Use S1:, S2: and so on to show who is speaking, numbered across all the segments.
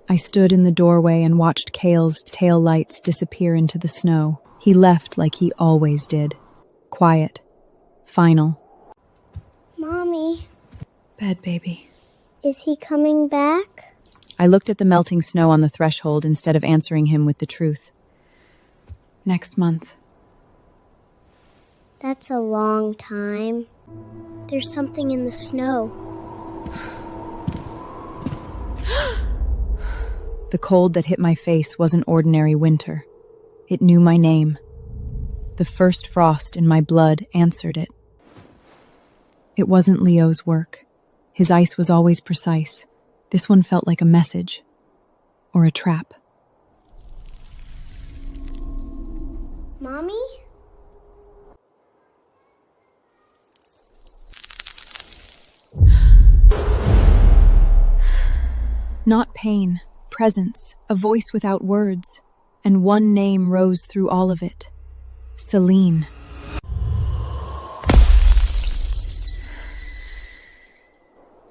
S1: I stood in the doorway and watched Kale's tail lights disappear into the snow. He left like he always did. Quiet. Final.
S2: Mommy.
S1: Bed, baby.
S2: Is he coming back?
S1: I looked at the melting snow on the threshold instead of answering him with the truth. Next month.
S2: That's a long time. There's something in the snow.
S1: The cold that hit my face wasn't ordinary winter. It knew my name. The first frost in my blood answered it. It wasn't Leo's work. His ice was always precise. This one felt like a message. Or a trap.
S2: Mommy?
S1: Not pain, presence, a voice without words. And one name rose through all of it. Celine.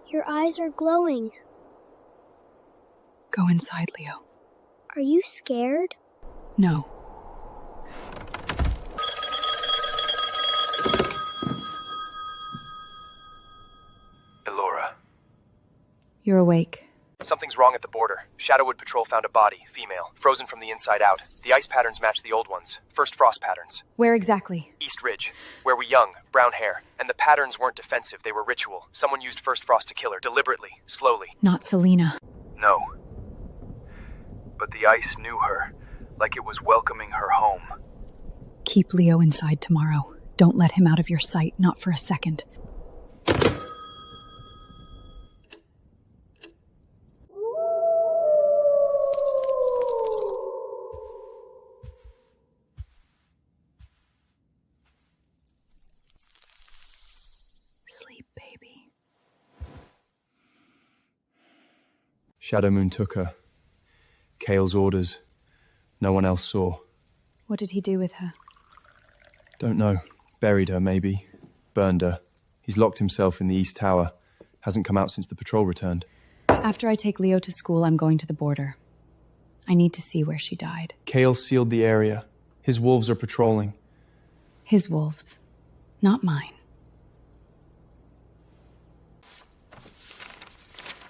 S2: Your eyes are glowing.
S1: Go inside, Leo.
S2: Are you scared?
S1: No.
S3: Elora.
S1: You're awake.
S3: Something's wrong at the border. Shadowwood Patrol found a body, female, frozen from the inside out. The ice patterns match the old ones. First frost patterns.
S1: Where exactly?
S3: East Ridge. Where we young, brown hair. And the patterns weren't defensive, they were ritual. Someone used first frost to kill her, deliberately, slowly.
S1: Not Selena.
S4: No. But the ice knew her, like it was welcoming her home.
S1: Keep Leo inside tomorrow. Don't let him out of your sight, not for a second. Sleep, baby.
S3: Shadow Moon took her. Kale's orders. No one else saw.
S1: What did he do with her?
S3: Don't know. Buried her, maybe. Burned her. He's locked himself in the East Tower. Hasn't come out since the patrol returned.
S1: After I take Leo to school, I'm going to the border. I need to see where she died.
S3: Kale sealed the area. His wolves are patrolling.
S1: His wolves, not mine.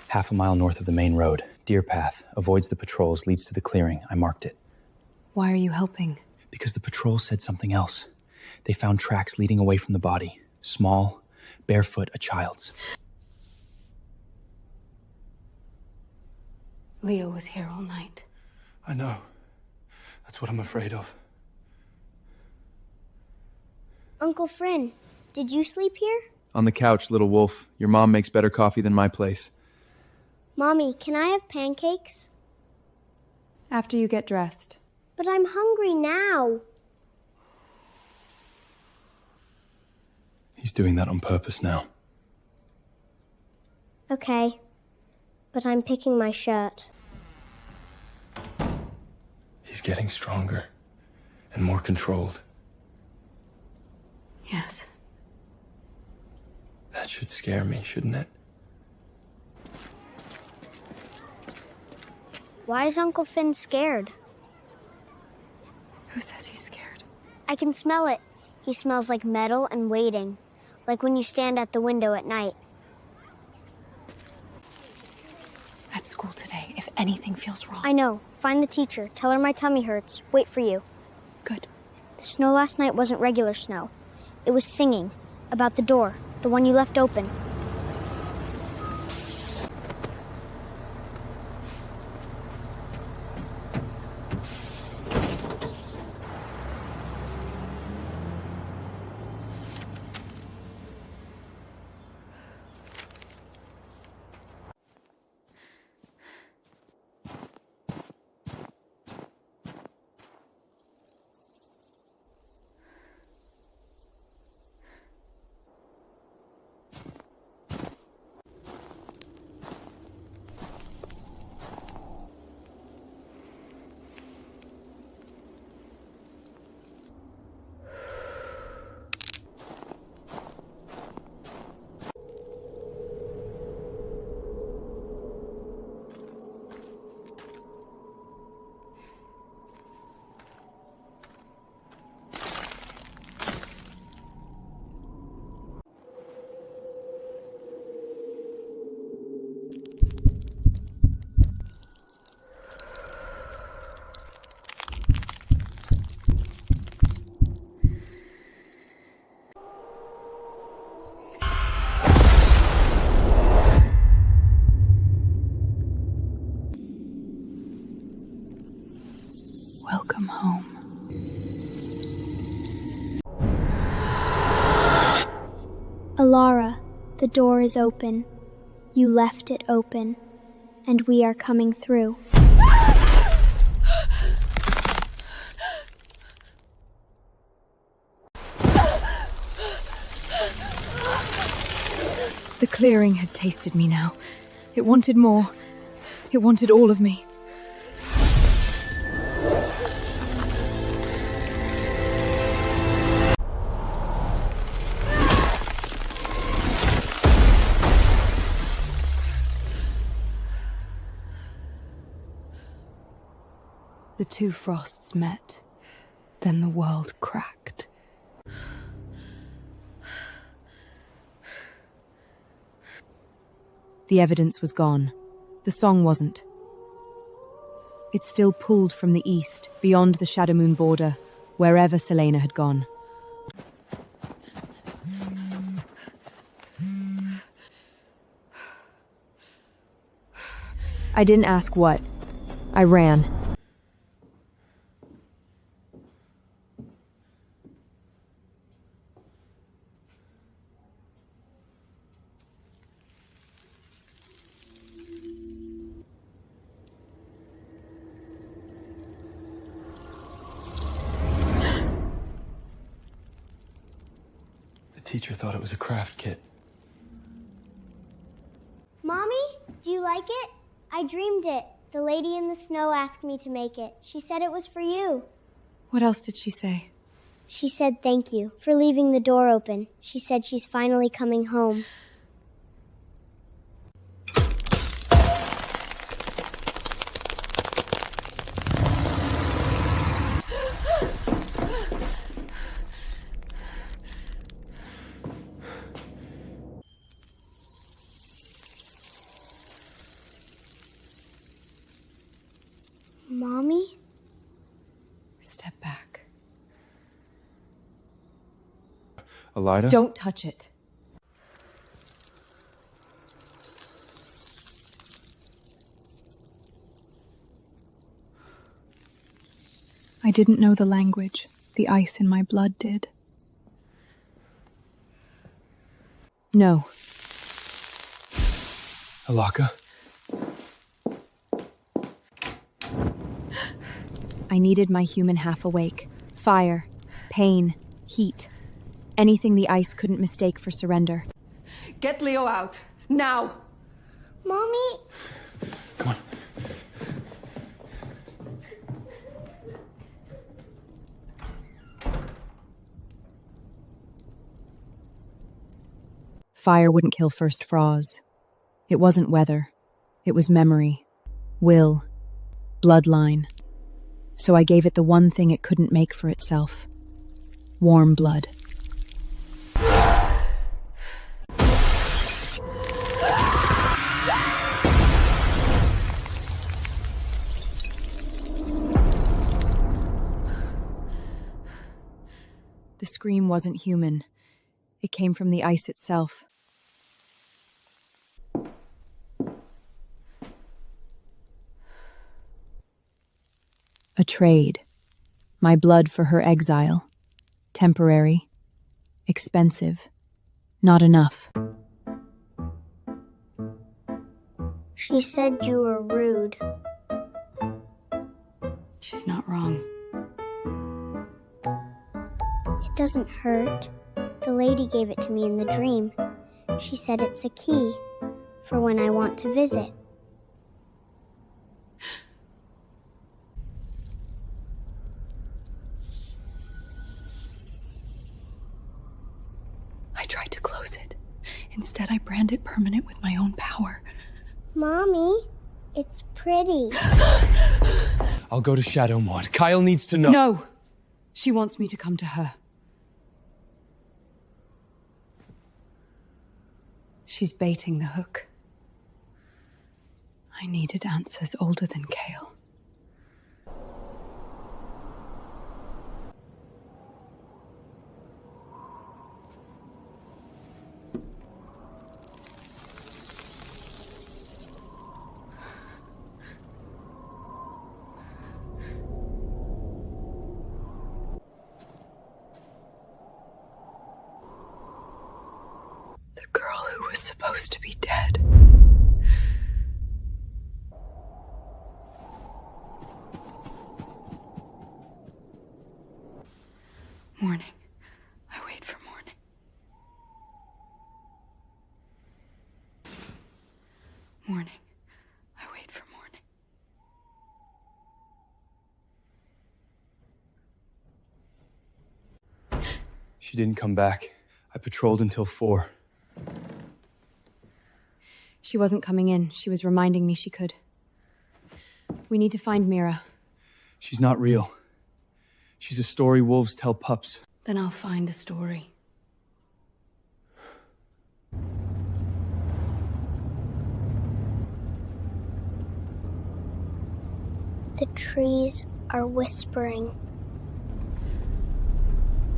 S5: Half a mile north of the main road, deer path, avoids the patrols, leads to the clearing. I marked it.
S1: Why are you helping?
S5: Because the patrol said something else. They found tracks leading away from the body. Small, barefoot, a child's.
S1: Leo was here all night.
S3: I know. That's what I'm afraid of.
S2: Uncle Fryn, did you sleep here?
S3: On the couch, little wolf. Your mom makes better coffee than my place.
S2: Mommy, can I have pancakes?
S1: After you get dressed.
S2: But I'm hungry now.
S3: He's doing that on purpose now.
S2: Okay, but I'm picking my shirt.
S3: He's getting stronger and more controlled.
S1: Yes.
S3: That should scare me, shouldn't it?
S2: Why is Uncle Finn scared?
S1: Who says he's scared?
S2: I can smell it. He smells like metal and waiting, like when you stand at the window at night.
S1: At school today, if anything feels wrong.
S2: I know. Find the teacher. Tell her my tummy hurts. Wait for you.
S1: Good.
S2: The snow last night wasn't regular snow. It was singing about the door, the one you left open. Alara, the door is open. You left it open, and we are coming through.
S1: The clearing had tasted me now. It wanted more. It wanted all of me. The two frosts met. Then the world cracked. The evidence was gone. The song wasn't. It still pulled from the east, beyond the Shadowmoon border, wherever Selena had gone. I didn't ask what. I ran.
S3: The teacher thought it was a craft kit.
S2: Mommy, do you like it? I dreamed it. The lady in the snow asked me to make it. She said it was for you.
S1: What else did she say?
S2: She said thank you for leaving the door open. She said she's finally coming home. Mommy?
S1: Step back.
S3: Elida?
S1: Don't touch it. I didn't know the language. The ice in my blood did. No.
S3: Alaka?
S1: I needed my human half awake. Fire, pain, heat. Anything the ice couldn't mistake for surrender.
S6: Get Leo out, now!
S2: Mommy?
S3: Come on.
S1: Fire wouldn't kill first Froz. It wasn't weather. It was memory, will, bloodline. So I gave it the one thing it couldn't make for itself. Warm blood. The scream wasn't human. It came from the ice itself. A trade. My blood for her exile. Temporary. Expensive. Not enough.
S2: She said you were rude.
S1: She's not wrong.
S2: It doesn't hurt. The lady gave it to me in the dream. She said it's a key for when I want to visit.
S1: I tried to close it. Instead, I brand it permanent with my own power.
S2: Mommy, it's pretty.
S3: I'll go to Shadowwood. Kyle needs to know.
S1: No! She wants me to come to her. She's baiting the hook. I needed answers older than Kale. supposed to be dead.
S6: Morning. I wait for morning. Morning. I wait for morning.
S3: She didn't come back. I patrolled until 4.
S1: She wasn't coming in. She was reminding me she could. We need to find Mira.
S3: She's not real. She's a story wolves tell pups.
S6: Then I'll find a story.
S2: The trees are whispering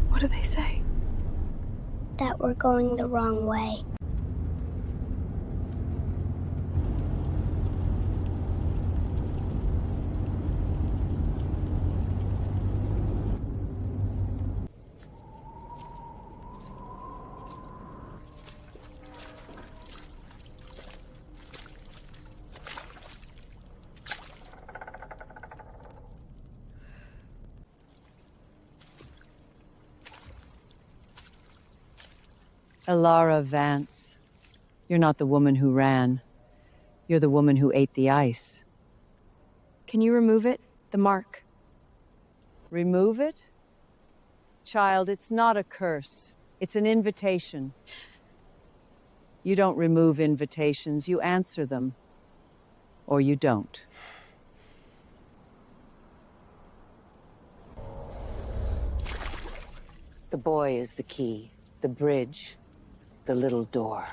S6: What do they say?
S2: that we're going the wrong way.
S7: Elara Vance. You're not the woman who ran. You're the woman who ate the ice.
S1: Can you remove it? The mark.
S7: Remove it? Child, it's not a curse. It's an invitation. You don't remove invitations, you answer them. Or you don't. The boy is the key, the bridge, the little door.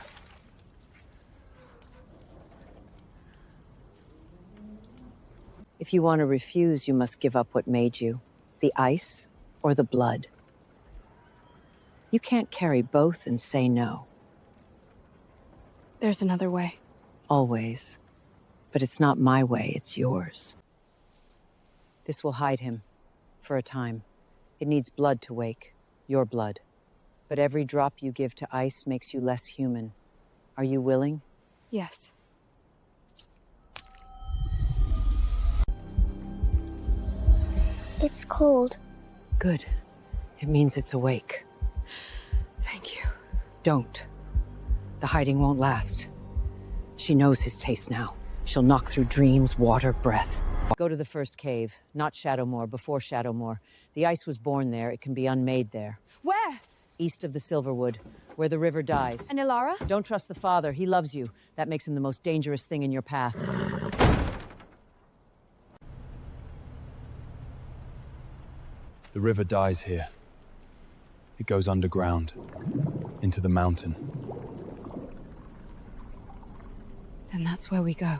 S7: If you want to refuse, you must give up what made you. The ice or the blood. You can't carry both and say no.
S1: There's another way.
S7: Always. But it's not my way, it's yours. This will hide him. For a time. It needs blood to wake. Your blood. But every drop you give to ice makes you less human. Are you willing?
S1: Yes.
S2: It's cold.
S7: Good. It means it's awake.
S1: Thank you.
S7: Don't. The hiding won't last. She knows his taste now. She'll knock through dreams, water, breath. Go to the first cave, not Shadowmoor, before Shadowmoor. The ice was born there. It can be unmade there.
S1: Where?
S7: East of the Silverwood, where the river dies.
S1: And Ilara?
S7: Don't trust the father. He loves you. That makes him the most dangerous thing in your path.
S3: The river dies here. It goes underground, into the mountain.
S1: Then that's where we go.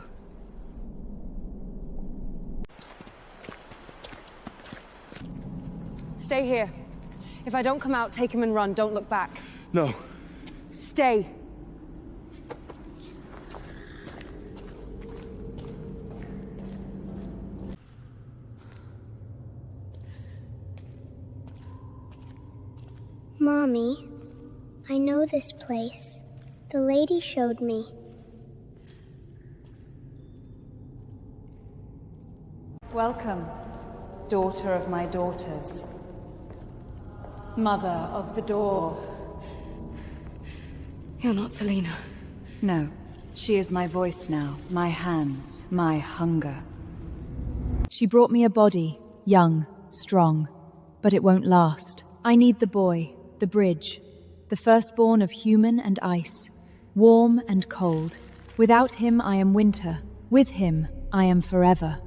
S1: Stay here. If I don't come out, take him and run. Don't look back.
S3: No.
S1: Stay.
S2: Mommy, I know this place. The lady showed me.
S8: Welcome, daughter of my daughters. Mother of the door.
S1: You're not Selena.
S8: No, she is my voice now, my hands, my hunger.
S1: She brought me a body, young, strong, but it won't last. I need the boy, the bridge, the firstborn of human and ice, warm and cold. Without him, I am winter. With him, I am forever.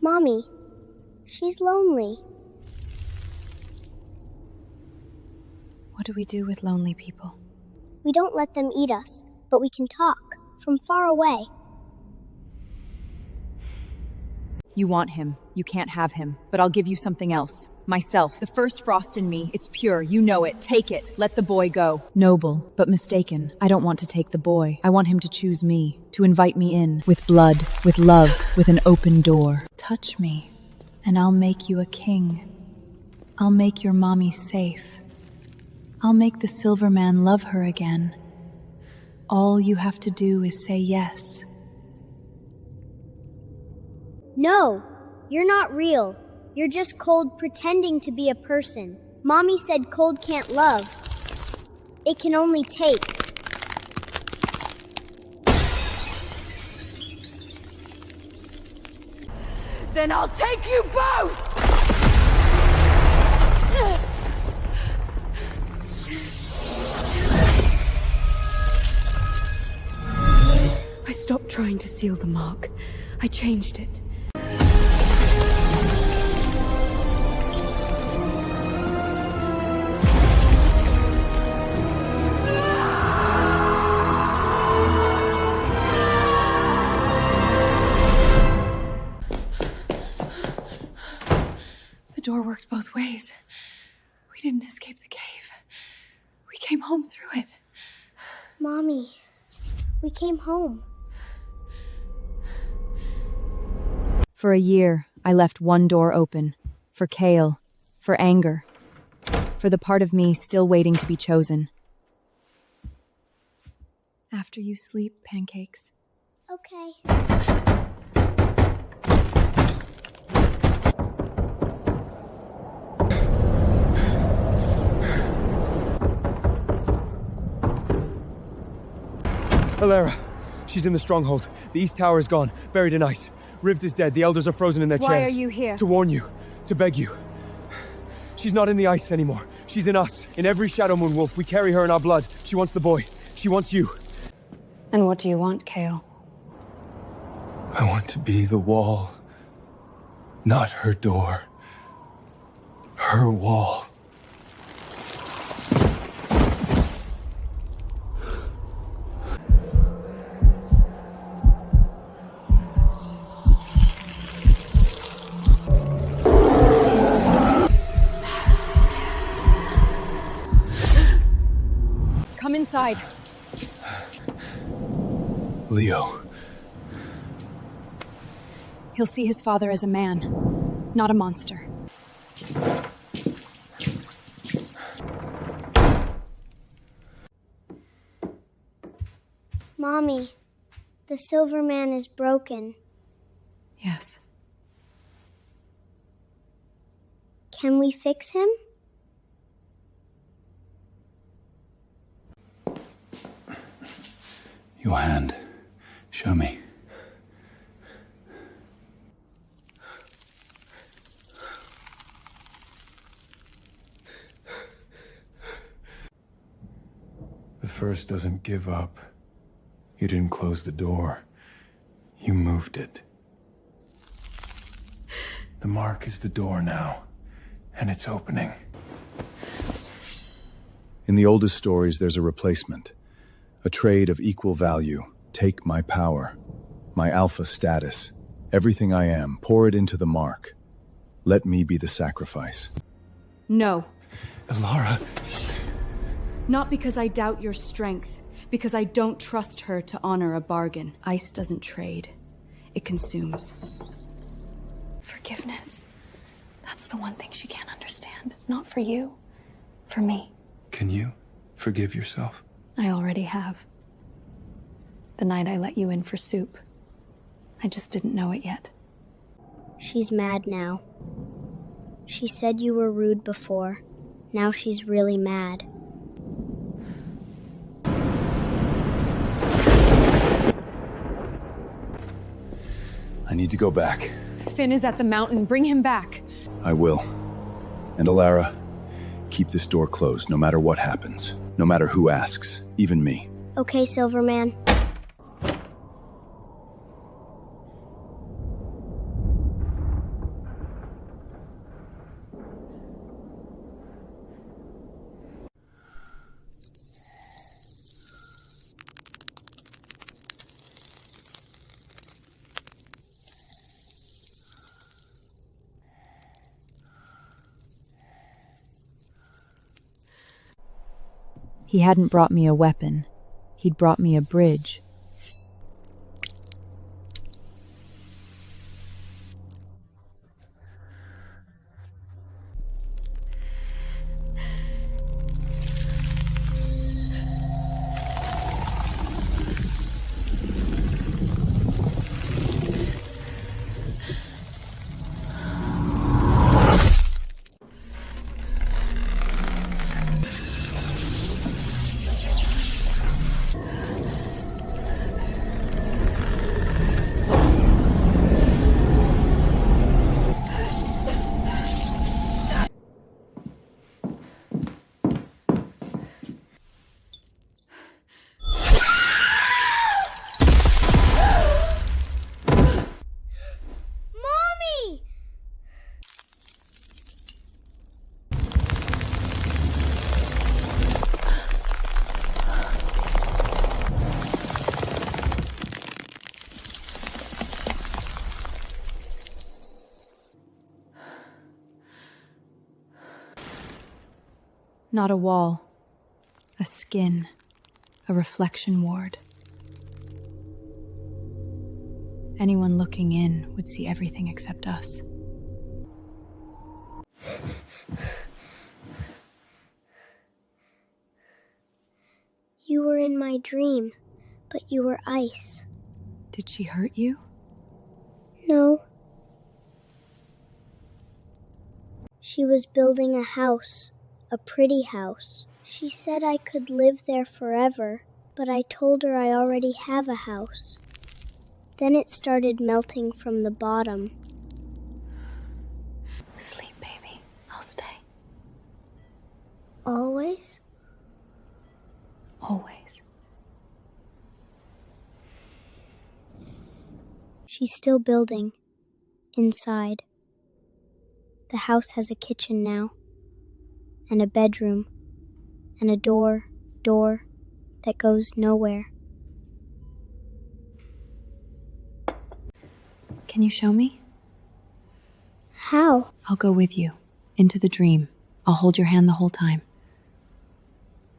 S2: Mommy, she's lonely.
S1: What do we do with lonely people?
S2: We don't let them eat us, but we can talk from far away.
S1: You want him. You can't have him. But I'll give you something else. Myself. The first frost in me. It's pure. You know it. Take it. Let the boy go. Noble, but mistaken. I don't want to take the boy. I want him to choose me. To invite me in. With blood. With love. With an open door. Touch me, and I'll make you a king. I'll make your mommy safe. I'll make the Silver Man love her again. All you have to do is say yes.
S2: No, you're not real. You're just cold pretending to be a person. Mommy said cold can't love. It can only take.
S6: Then I'll take you both! I stopped trying to seal the mark. I changed it. The door worked both ways. We didn't escape the cave. We came home through it.
S2: Mommy, we came home.
S1: For a year, I left one door open. For Kale. For anger. For the part of me still waiting to be chosen. After you sleep, pancakes.
S2: Okay.
S3: Alara, she's in the stronghold. The East Tower is gone, buried in ice. Rivd is dead. The elders are frozen in their chairs.
S6: Why are you here?
S3: To warn you. To beg you. She's not in the ice anymore. She's in us. In every Shadow Moon Wolf, we carry her in our blood. She wants the boy. She wants you.
S8: And what do you want, Kale?
S3: I want to be the wall. Not her door. Her wall.
S1: Come inside.
S3: Leo.
S1: He'll see his father as a man, not a monster.
S2: Mommy, the Silver Man is broken.
S1: Yes.
S2: Can we fix him?
S5: Your hand. Show me.
S3: The first doesn't give up. You didn't close the door. You moved it. The mark is the door now, and it's opening. In the oldest stories, there's a replacement. A trade of equal value. Take my power, my alpha status, everything I am, pour it into the mark. Let me be the sacrifice.
S1: No.
S3: Alara.
S1: Not because I doubt your strength, because I don't trust her to honor a bargain. Ice doesn't trade. It consumes.
S6: Forgiveness. That's the one thing she can't understand. Not for you. For me.
S3: Can you forgive yourself?
S6: I already have. The night I let you in for soup. I just didn't know it yet.
S2: She's mad now. She said you were rude before. Now she's really mad.
S3: I need to go back.
S1: Finn is at the mountain. Bring him back.
S3: I will. And Alara, keep this door closed no matter what happens. No matter who asks. Even me.
S2: Okay, Silverman.
S1: He hadn't brought me a weapon. He'd brought me a bridge. Not a wall. A skin. A reflection ward. Anyone looking in would see everything except us.
S2: You were in my dream, but you were ice.
S1: Did she hurt you?
S2: No. She was building a house, a pretty house. She said I could live there forever, but I told her I already have a house. Then it started melting from the bottom.
S6: Sleep, baby. I'll stay.
S2: Always?
S6: Always.
S2: She's still building. Inside. The house has a kitchen now. And a bedroom. And a door that goes nowhere.
S1: Can you show me?
S2: How?
S1: I'll go with you. Into the dream. I'll hold your hand the whole time.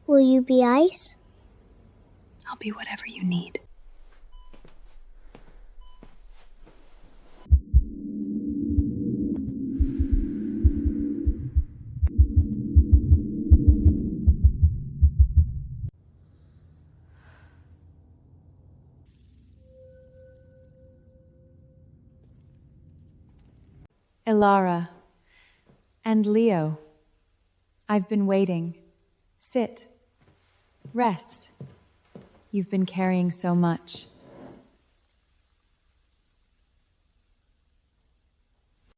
S2: Will you be ice?
S1: I'll be whatever you need. Ilara and Leo, I've been waiting. Sit. Rest. You've been carrying so much.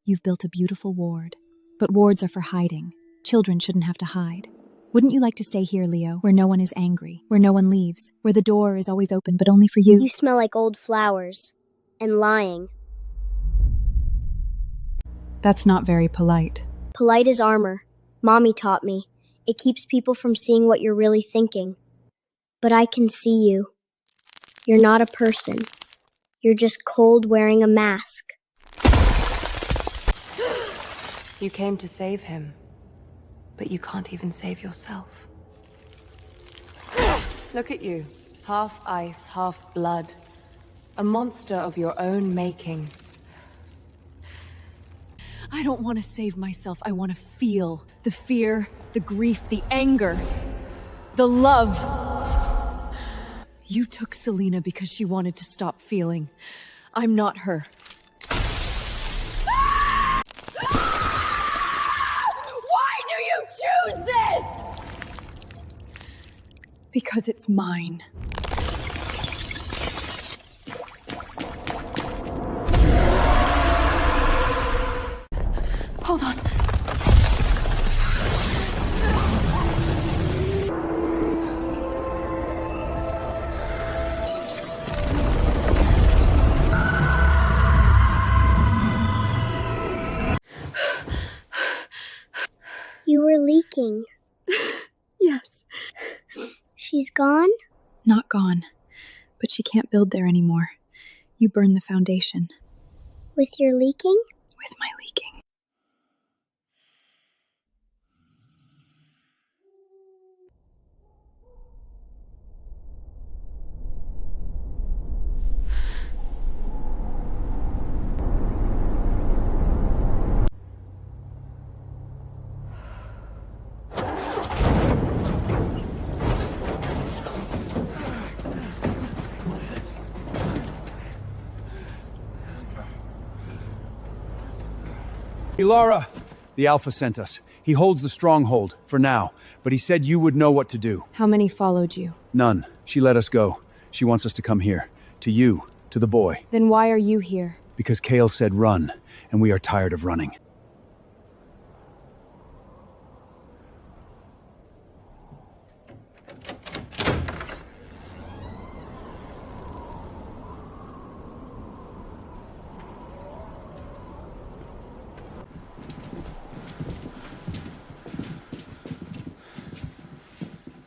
S1: You've built a beautiful ward, but wards are for hiding. Children shouldn't have to hide. Wouldn't you like to stay here, Leo, where no one is angry, where no one leaves, where the door is always open, but only for you?
S2: You smell like old flowers. And lying.
S1: That's not very polite.
S2: Polite as armor. Mommy taught me. It keeps people from seeing what you're really thinking. But I can see you. You're not a person. You're just cold wearing a mask.
S6: You came to save him, but you can't even save yourself. Look at you. Half ice, half blood. A monster of your own making.
S1: I don't want to save myself. I want to feel the fear, the grief, the anger, the love. You took Selena because she wanted to stop feeling. I'm not her. Why do you choose this? Because it's mine. Hold on.
S2: You were leaking.
S1: Yes.
S2: She's gone?
S1: Not gone. But she can't build there anymore. You burned the foundation.
S2: With your leaking?
S1: With my leaking.
S4: Ilara! The Alpha sent us. He holds the stronghold, for now, but he said you would know what to do.
S1: How many followed you?
S4: None. She let us go. She wants us to come here. To you. To the boy.
S1: Then why are you here?
S4: Because Kale said run, and we are tired of running.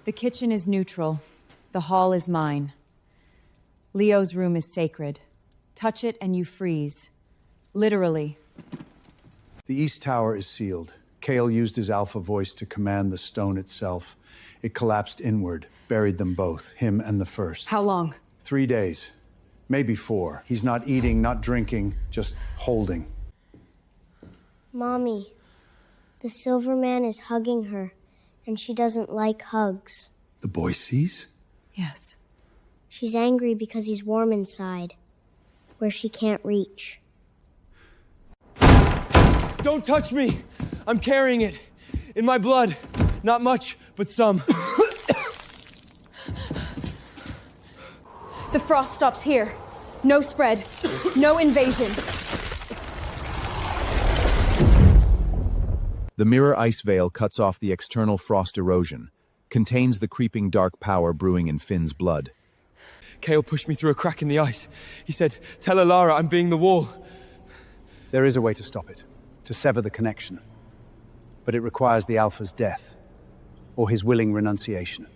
S1: The kitchen is neutral. The hall is mine. Leo's room is sacred. Touch it and you freeze. Literally.
S3: The East Tower is sealed.
S9: Kale used his alpha voice to command the stone itself. It collapsed inward, buried them both, him and the first.
S6: How long?
S9: 3 days. Maybe 4. He's not eating, not drinking, just holding.
S2: Mommy, the silver man is hugging her, and she doesn't like hugs.
S9: The boy sees?
S6: Yes.
S2: She's angry because he's warm inside, where she can't reach.
S10: Don't touch me! I'm carrying it. In my blood. Not much, but some.
S6: The frost stops here. No spread. No invasion.
S3: The mirror ice veil cuts off the external frost erosion, contains the creeping dark power brewing in Finn's blood.
S10: Kale pushed me through a crack in the ice. He said, "Tell Alara I'm being the wall."
S9: There is a way to stop it, to sever the connection. But it requires the Alpha's death, or his willing renunciation.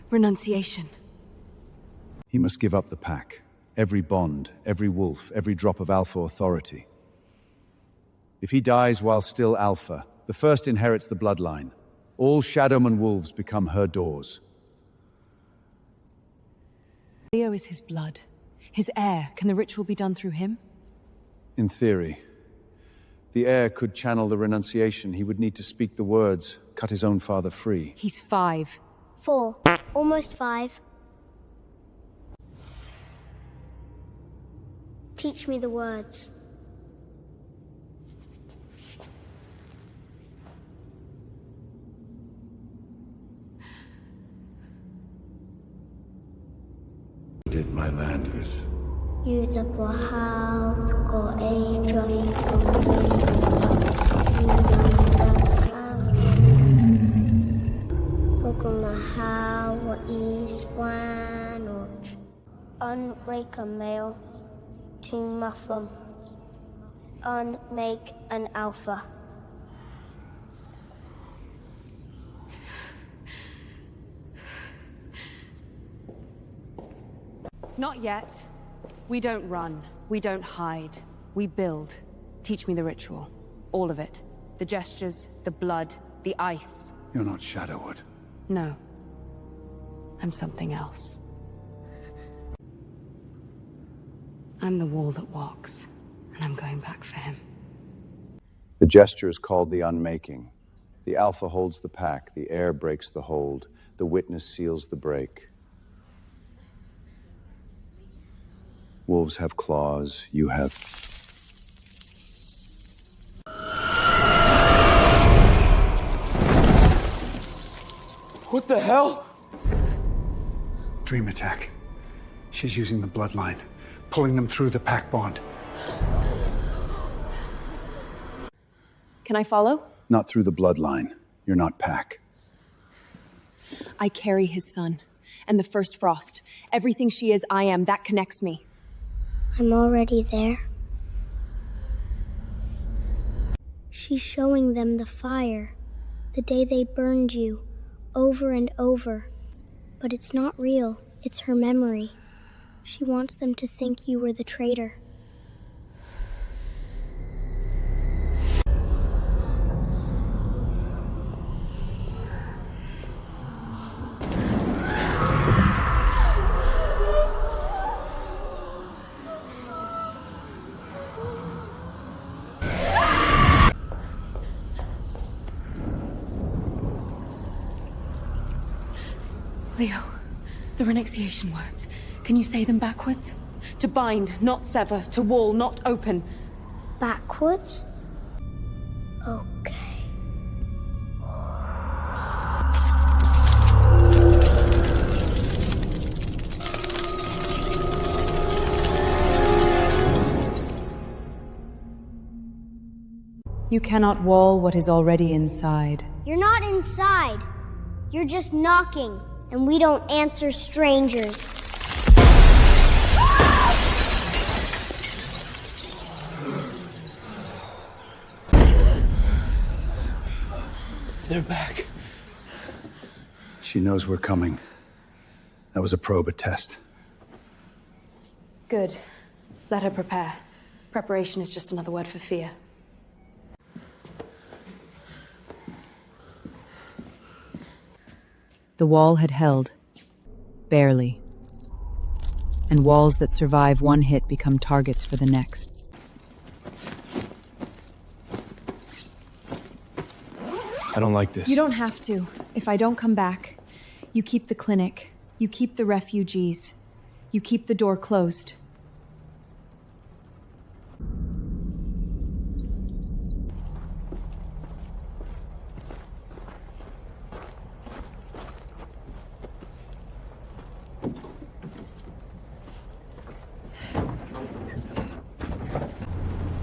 S6: Renunciation.
S9: He must give up the pack, every bond, every wolf, every drop of Alpha authority. If he dies while still Alpha, the first inherits the bloodline. All Shadowman wolves become her doors.
S1: Leo is his blood. His heir. Can the ritual be done through him?
S9: In theory. The heir could channel the renunciation. He would need to speak the words, cut his own father free.
S1: He's 5.
S2: 4. Almost 5. Teach me the words.
S9: Did my landers.
S2: Yuda Bahal ko Adrian Hukumaha wa Iswanot Unbreak a male to muffle unmake an alpha.
S6: Not yet. We don't run. We don't hide. We build. Teach me the ritual. All of it. The gestures, the blood, the ice.
S9: You're not Shadowwood.
S6: No. I'm something else. I'm the wall that walks, and I'm going back for him.
S9: The gesture is called the unmaking. The Alpha holds the pack, the heir breaks the hold, the witness seals the break. Wolves have claws, you have...
S10: What the hell?
S11: Dream attack. She's using the bloodline, pulling them through the pack bond.
S1: Can I follow?
S9: Not through the bloodline. You're not pack.
S1: I carry his son. And the first frost. Everything she is, I am. That connects me.
S2: I'm already there. She's showing them the fire. The day they burned you. Over and over. But it's not real. It's her memory. She wants them to think you were the traitor.
S6: Leo, the renunciation words. Can you say them backwards? To bind, not sever. To wall, not open.
S2: Backwards? Okay.
S1: You cannot wall what is already inside.
S2: You're not inside. You're just knocking, and we don't answer strangers.
S10: They're back.
S9: She knows we're coming. That was a probe, a test.
S6: Good. Let her prepare. Preparation is just another word for fear.
S1: The wall had held. Barely. And walls that survive one hit become targets for the next.
S10: I don't like this.
S1: You don't have to. If I don't come back, you keep the clinic. You keep the refugees. You keep the door closed.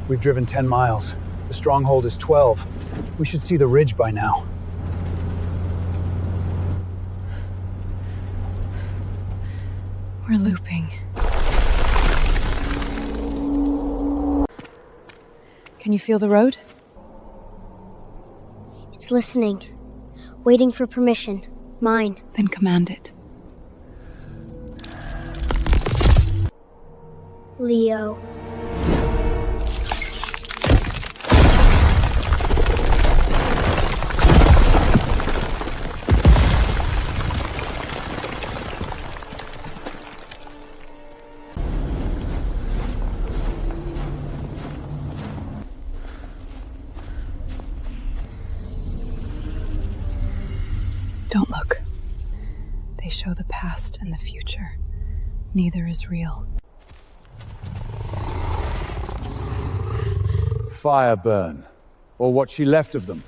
S11: We've driven 10 miles. The stronghold is 12. We should see the ridge by now.
S1: We're looping. Can you feel the road?
S2: It's listening. Waiting for permission. Mine.
S1: Then command it.
S2: Leo.
S1: Don't look. They show the past and the future. Neither is real.
S9: Fire burn, or what she left of them.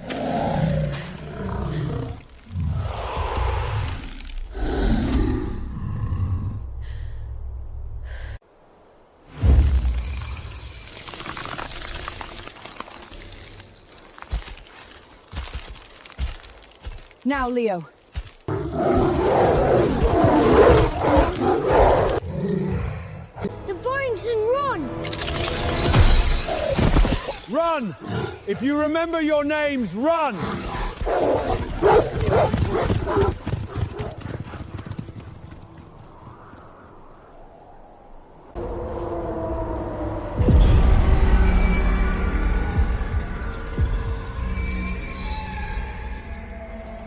S1: Now, Leo.
S2: The vines and run!
S9: Run! If you remember your names, run!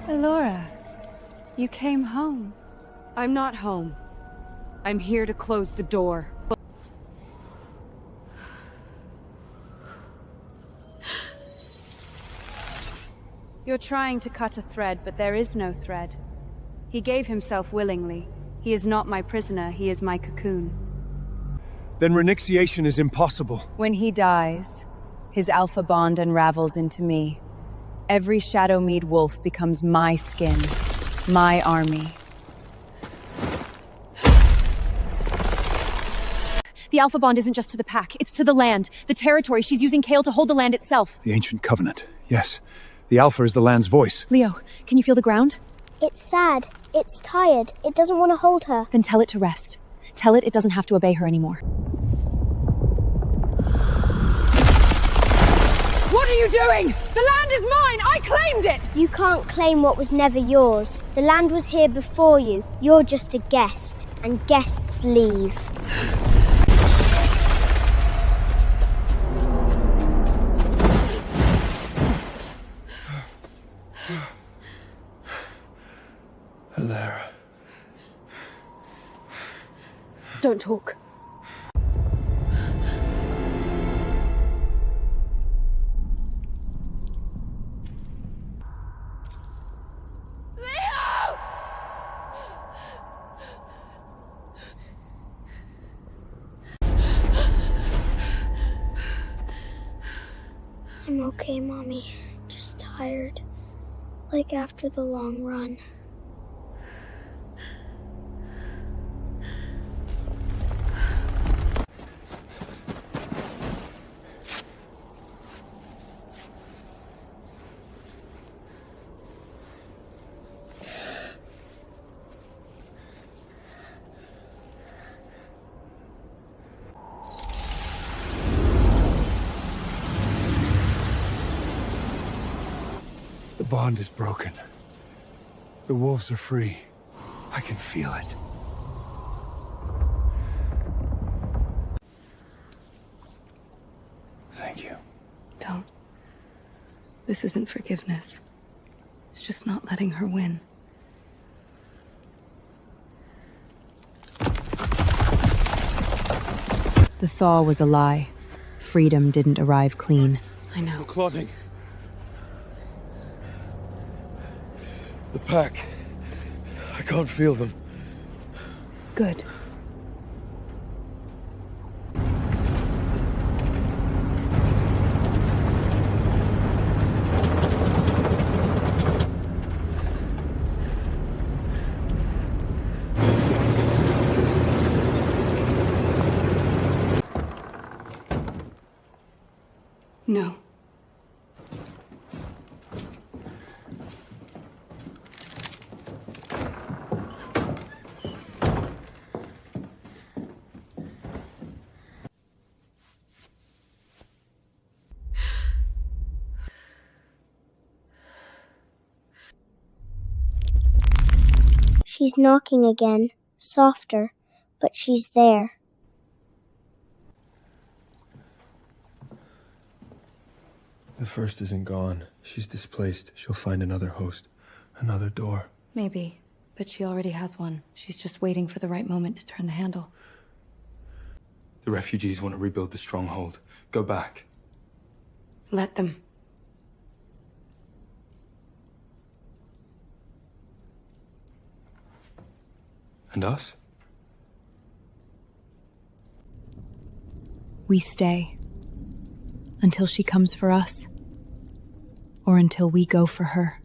S6: Laura, you came home. I'm not home. I'm here to close the door. You're trying to cut a thread, but there is no thread. He gave himself willingly. He is not my prisoner, he is my cocoon.
S10: Then renixiation is impossible.
S1: When he dies, his alpha bond unravels into me. Every Shadowmead wolf becomes my skin, my army.
S12: The Alpha Bond isn't just to the pack, it's to the land, the territory. She's using Kale to hold the land itself.
S9: The ancient covenant, yes. The Alpha is the land's voice.
S12: Leo, can you feel the ground?
S2: It's sad. It's tired. It doesn't want to hold her.
S12: Then tell it to rest. Tell it doesn't have to obey her anymore.
S6: What are you doing? The land is mine! I claimed it!
S2: You can't claim what was never yours. The land was here before you. You're just a guest, and guests leave.
S10: Alara.
S12: Don't talk.
S2: I'm okay, Mommy. Just tired. Like after the long run.
S11: The bond is broken. The wolves are free. I can feel it.
S10: Thank you.
S6: Don't. This isn't forgiveness. It's just not letting her win.
S1: The thaw was a lie. Freedom didn't arrive clean.
S6: I know.
S10: I'm clotting. The pack. I can't feel them.
S6: Good. No.
S2: She's knocking again, softer, but she's there.
S10: The first isn't gone. She's displaced. She'll find another host, another door.
S6: Maybe, but she already has one. She's just waiting for the right moment to turn the handle.
S10: The refugees want to rebuild the stronghold. Go back.
S6: Let them.
S10: And us?
S1: We stay. Until she comes for us. Or until we go for her.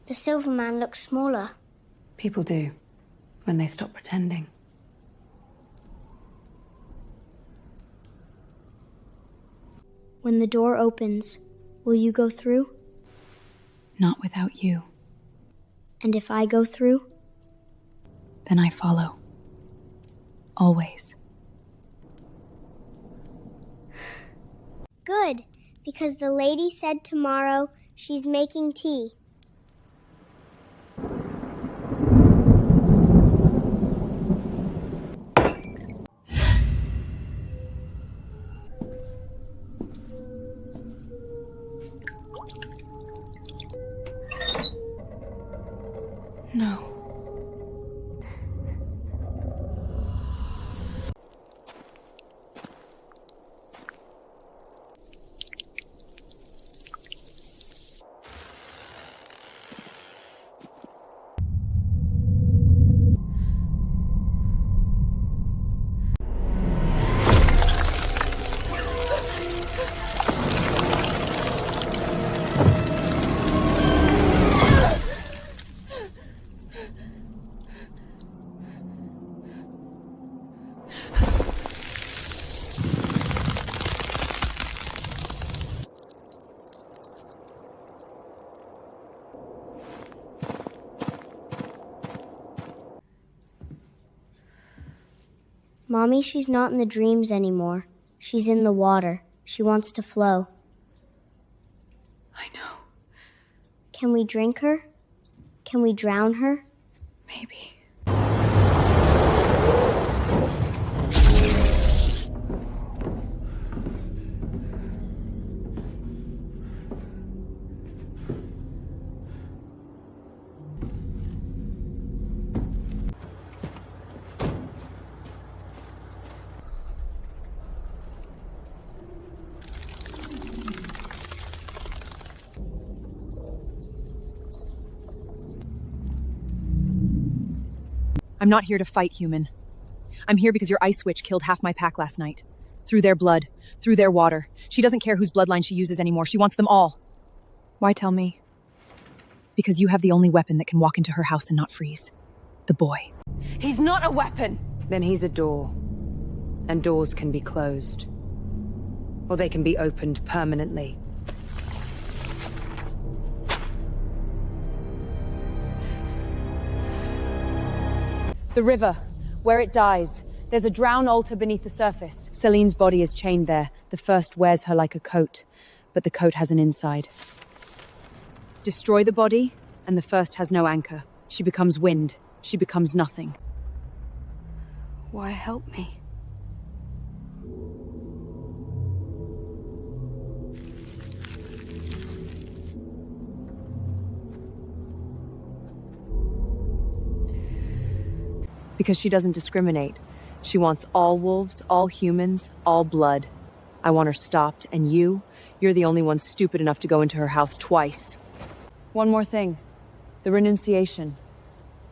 S2: The Silver Man looks smaller.
S6: People do, when they stop pretending.
S2: When the door opens, will you go through?
S1: Not without you.
S2: And if I go through?
S1: Then I follow. Always.
S2: Good, because the lady said tomorrow she's making tea.
S6: No.
S2: Mommy, she's not in the dreams anymore. She's in the water. She wants to flow.
S6: I know.
S2: Can we drink her? Can we drown her?
S6: Maybe.
S12: I'm not here to fight, human. I'm here because your ice witch killed half my pack last night. Through their blood, through their water. She doesn't care whose bloodline she uses anymore. She wants them all.
S1: Why tell me?
S12: Because you have the only weapon that can walk into her house and not freeze. The boy.
S6: He's not a weapon!
S7: Then he's a door. And doors can be closed. Or they can be opened permanently.
S12: The river, where it dies. There's a drown altar beneath the surface.
S7: Celine's body is chained there. The first wears her like a coat, but the coat has an inside. Destroy the body, and the first has no anchor. She becomes wind. She becomes nothing.
S6: Why help me?
S12: Because she doesn't discriminate. She wants all wolves, all humans, all blood. I want her stopped, and you're the only one stupid enough to go into her house twice. One more thing. The renunciation.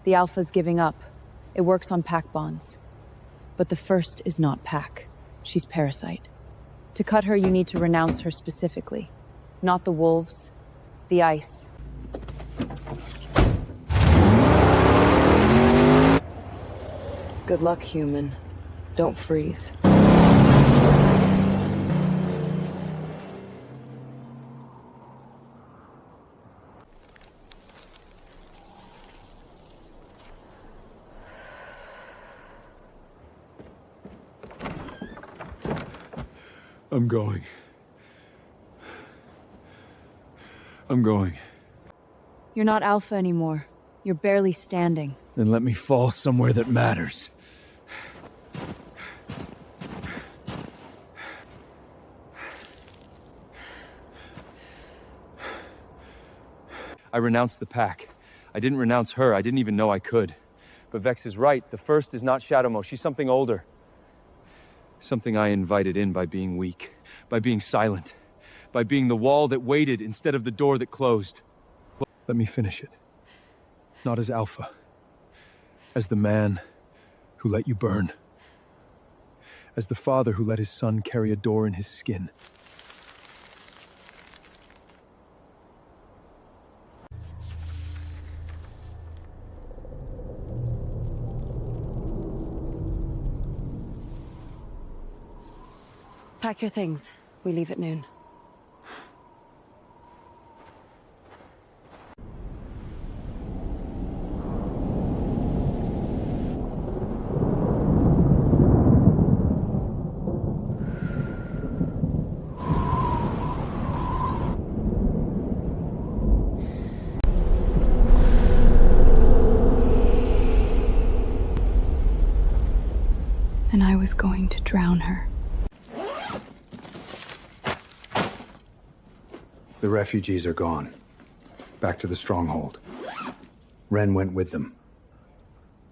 S12: The Alpha's giving up. It works on pack bonds. But the first is not pack. She's parasite. To cut her, you need to renounce her specifically. Not the wolves. The ice. Good luck, human. Don't freeze.
S3: I'm going. I'm going.
S12: You're not Alpha anymore. You're barely standing.
S3: Then let me fall somewhere that matters.
S10: I renounced the pack. I didn't renounce her. I didn't even know I could. But Vex is right. The first is not Shadowmo. She's something older. Something I invited in by being weak, by being silent, by being the wall that waited instead of the door that closed.
S3: Let me finish it. Not as Alpha. As the man who let you burn. As the father who let his son carry a door in his skin.
S6: Pack your things. We leave at noon.
S1: And I was going to drown her.
S11: The refugees are gone. Back to the stronghold. Ren went with them.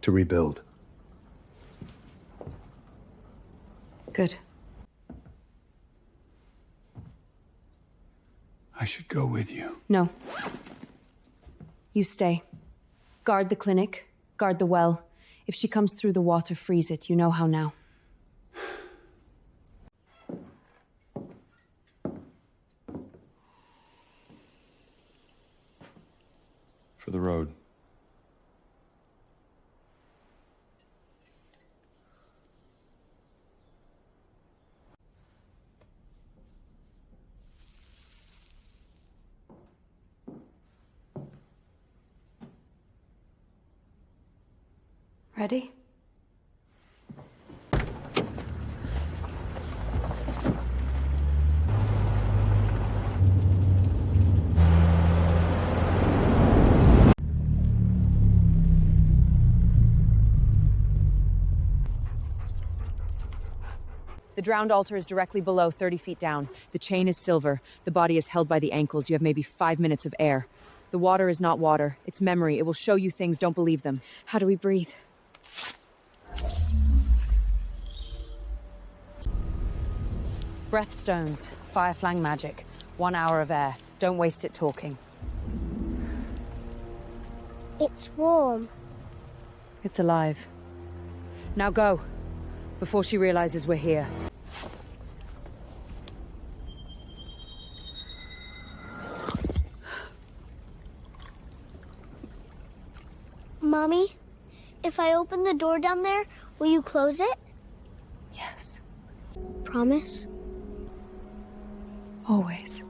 S11: To rebuild.
S6: Good.
S3: I should go with you.
S6: No. You stay. Guard the clinic. Guard the well. If she comes through the water, freeze it. You know how now.
S10: For the road.
S6: Ready?
S12: The drowned altar is directly below, 30 feet down. The chain is silver. The body is held by the ankles. You have maybe 5 minutes of air. The water is not water. It's memory. It will show you things. Don't believe them.
S6: How do we breathe? Breath stones. Fire flang magic. 1 hour of air. Don't waste it talking.
S2: It's warm.
S12: It's alive. Now go. Before she realizes we're here.
S2: Mommy, if I open the door down there, will you close it?
S6: Yes.
S2: Promise?
S6: Always.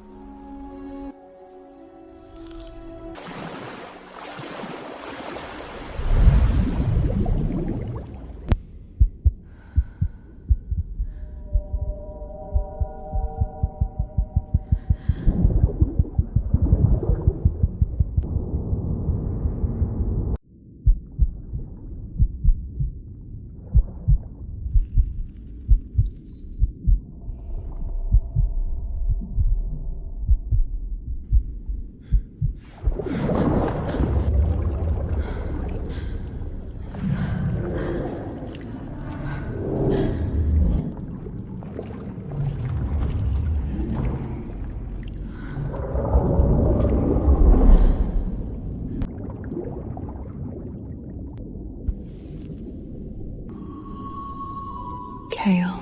S1: Kale.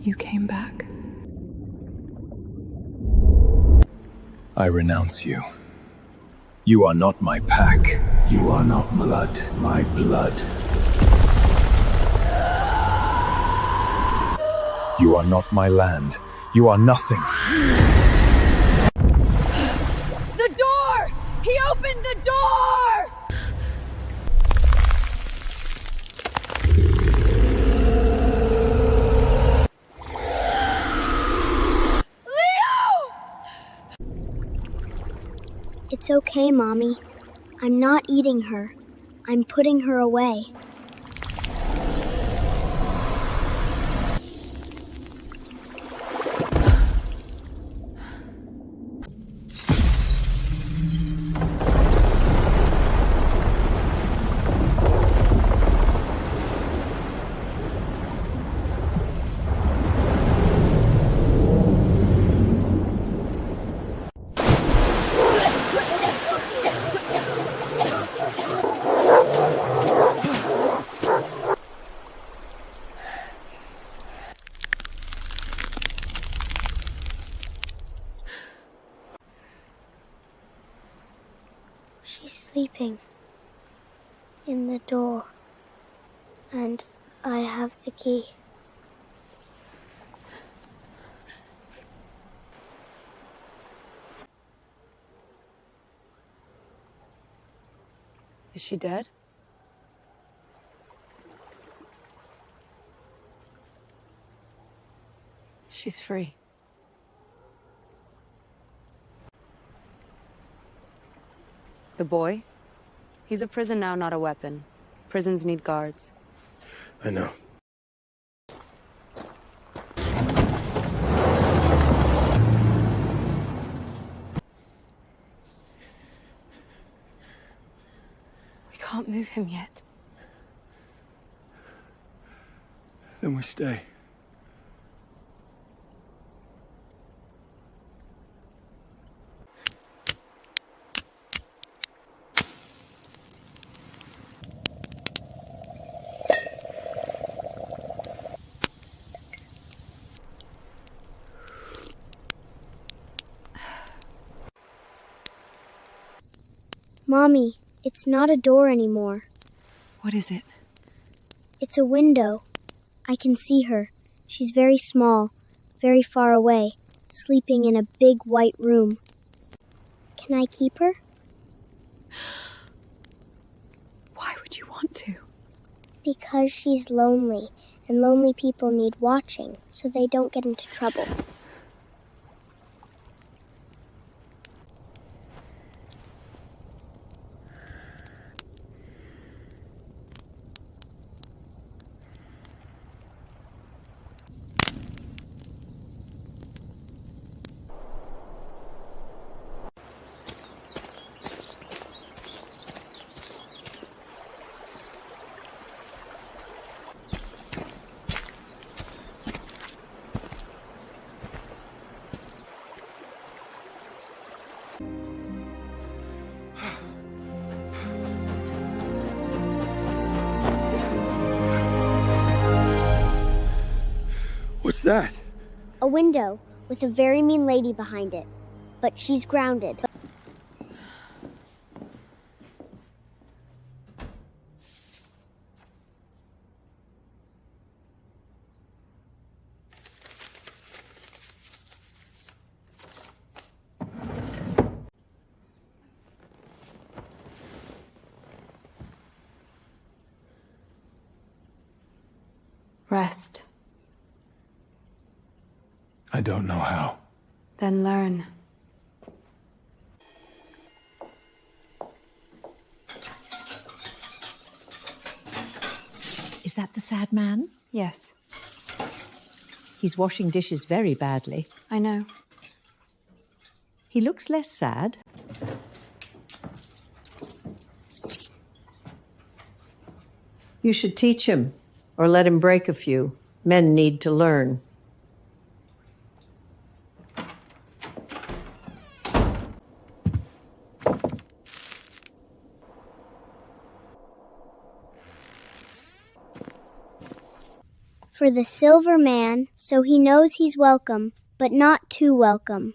S1: You came back.
S3: I renounce you. You are not my pack.
S11: You are not blood, my blood.
S3: You are not my land. You are nothing.
S12: The door! He opened the door!
S2: It's okay, Mommy. I'm not eating her. I'm putting her away. She's sleeping in the door, and I have the key.
S12: Is she dead? She's free.
S6: The boy? He's a prison now, not a weapon. Prisons need guards.
S11: I know.
S12: We can't move him yet.
S11: Then we stay.
S2: Mommy, it's not a door anymore.
S1: What is it?
S2: It's a window. I can see her. She's very small, very far away, sleeping in a big white room. Can I keep her?
S1: Why would you want to?
S2: Because she's lonely, and lonely people need watching so they don't get into trouble.
S11: What's that?
S2: A window with a very mean lady behind it, but she's grounded.
S6: Rest.
S11: I don't know how.
S6: Then learn.
S13: Is that the sad man?
S6: Yes.
S13: He's washing dishes very badly.
S6: I know.
S13: He looks less sad.
S7: You should teach him, or let him break a few. Men need to learn.
S2: for the silver man, so he knows he's welcome, but not too welcome.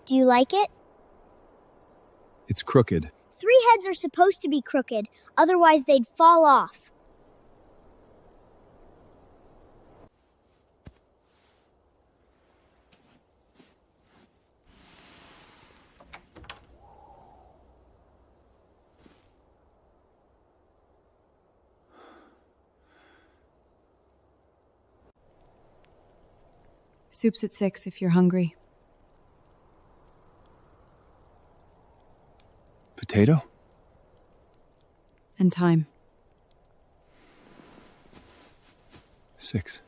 S2: Do you like it?
S3: It's crooked.
S2: 3 heads are supposed to be crooked, otherwise they'd fall off.
S1: Soup's at 6 if you're hungry.
S3: Potato?
S1: And time.
S3: 6.